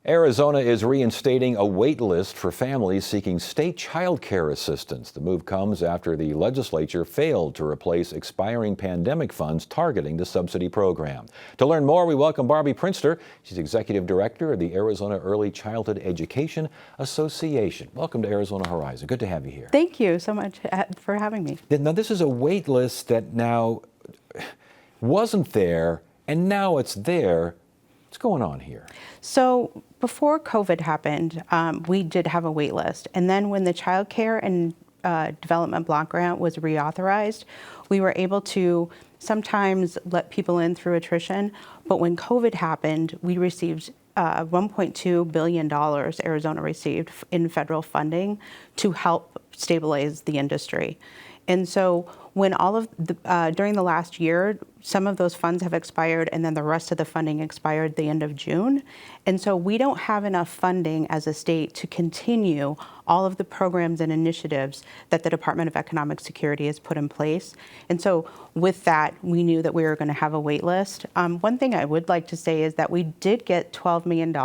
Arizona is reinstating a wait list for families seeking state child care assistance. The move comes after the legislature failed to replace expiring pandemic funds targeting the subsidy program. To learn more, we welcome Barbie Prinster. She's Executive Director of the Arizona Early Childhood Education Association. Welcome to Arizona Horizon. Good to have you here. Thank you so much for having me. Now, this is a wait list that now wasn't there, and now it's there. What's going on here? So before COVID happened, we did have a wait list. And then when the Child Care and Development Block Grant was reauthorized, we were able to sometimes let people in through attrition. But when COVID happened, we received $1.2 billion Arizona received in federal funding to help stabilize the industry. And so when all of the, during the last year, some of those funds have expired, and then the rest of the funding expired the end of June. And so we don't have enough funding as a state to continue all of the programs and initiatives that the Department of Economic Security has put in place. And so with that, we knew that we were going to have a wait list. One thing I would like to say is that we did get $12 million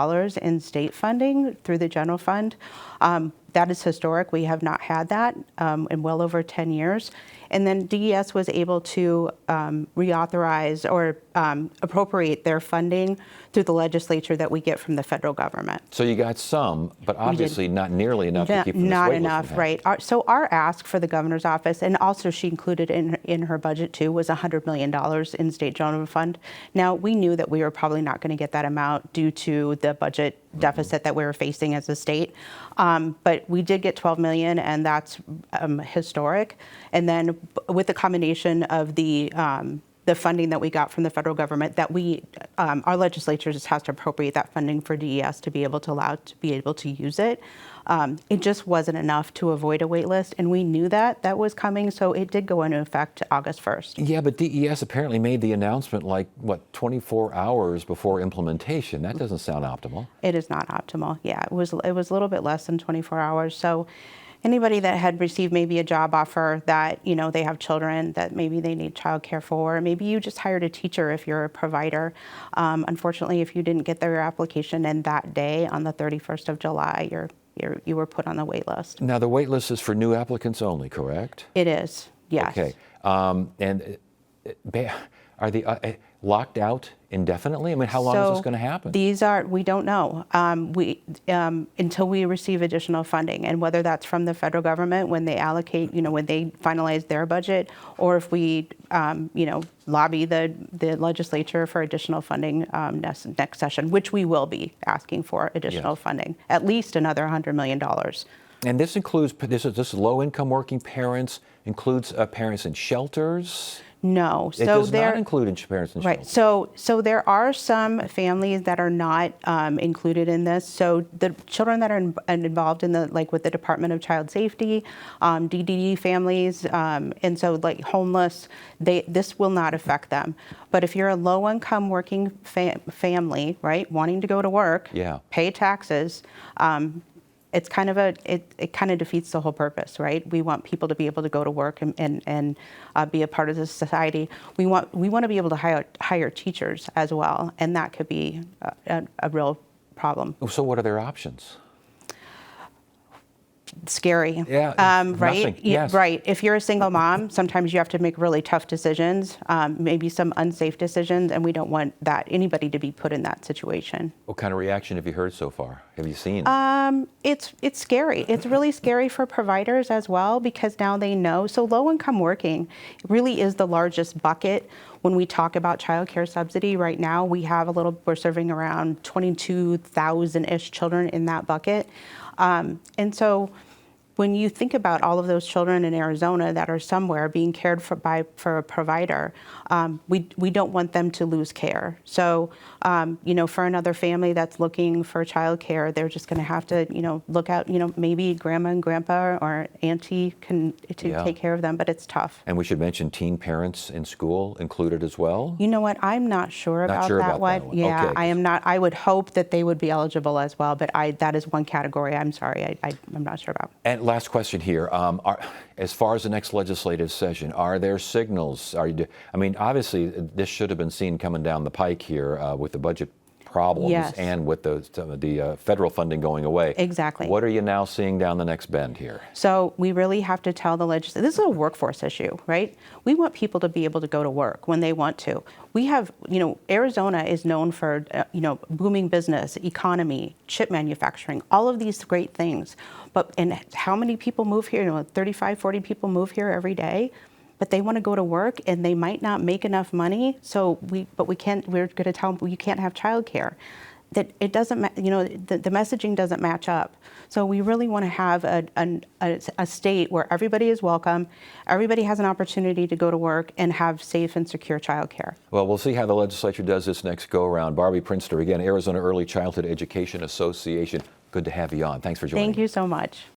in state funding through the general fund. That is historic. We have not had that in well over 10 years. And then DES was able to reauthorize or appropriate their funding through the legislature that we get from the federal government. So you got some, but obviously not nearly enough to keep from this Not wait list enough, from right. So our ask for the governor's office, and also she included in her budget too, was $100 million in state general fund. Now, we knew that we were probably not going to get that amount due to the budget deficit that we were facing as a state. But we did get 12 million, and that's historic. And then with the combination of the funding that we got from the federal government, that our legislature just has to appropriate that funding for DES to be able to use it. It just wasn't enough to avoid a wait list, and we knew that was coming, so it did go into effect August 1st. Yeah, but DES apparently made the announcement 24 hours before implementation. That doesn't sound optimal. It is not optimal. Yeah, it was a little bit less than 24 hours. So anybody that had received maybe a job offer that, they have children that maybe they need childcare for, maybe you just hired a teacher if you're a provider. Unfortunately, if you didn't get their application in that day on the 31st of July, you were put on the wait list. Now, the wait list is for new applicants only, correct? It is, yes. Okay. And are they locked out indefinitely? I mean, how long is this going to happen? We don't know. Until we receive additional funding, and whether that's from the federal government when they allocate, when they finalize their budget, or if we, lobby the legislature for additional funding next session, which we will be asking for additional funding, at least another $100 million. And this includes, this is low-income working parents, includes parents in shelters? No. It does not include parents in shelters. Right. So there are some families that are not included in this. So the children that are involved in with the Department of Child Safety, DDD families, and so homeless, this will not affect them. But if you're a low-income working family, right, wanting to go to work, pay taxes, it's kind of it kind of defeats the whole purpose, right? We want people to be able to go to work and be a part of the society. We want to be able to hire teachers as well, and that could be a real problem. So what are their options? Scary. Yeah, right? Nothing. Yes. Right. If you're a single mom, sometimes you have to make really tough decisions, maybe some unsafe decisions, and we don't want anybody to be put in that situation. What kind of reaction have you heard so far? Have you seen? It's scary. It's really scary for providers as well, because now they know. So low-income working really is the largest bucket. When we talk about child care subsidy right now, we're serving around 22,000-ish children in that bucket. And so when you think about all of those children in Arizona that are somewhere being cared for for a provider, we don't want them to lose care. So, for another family that's looking for child care, they're just going to have to, look out, maybe grandma and grandpa or auntie can take care of them, but it's tough. And we should mention teen parents in school included as well? You know what? I'm not sure about that one. Yeah, okay. I am not. I would hope that they would be eligible as well, but that is one category I'm sorry, I'm not sure about. And last question here. As far as the next legislative session, are there signals? Obviously, this should have been seen coming down the pike here with the budget problems Yes. and with some of the federal funding going away. Exactly. What are you now seeing down the next bend here? So we really have to tell the legislature, this is a workforce issue, right? We want people to be able to go to work when they want to. We have, Arizona is known for, booming business, economy, chip manufacturing, all of these great things. And how many people move here? 35, 40 people move here every day. But they want to go to work and they might not make enough money. So we're going to tell them you can't have childcare. That it doesn't, the messaging doesn't match up. So we really want to have a state where everybody is welcome, everybody has an opportunity to go to work and have safe and secure childcare. Well, we'll see how the legislature does this next go around. Barbie Prinster, again, Arizona Early Childhood Education Association. Good to have you on. Thanks for joining. Thank you so much.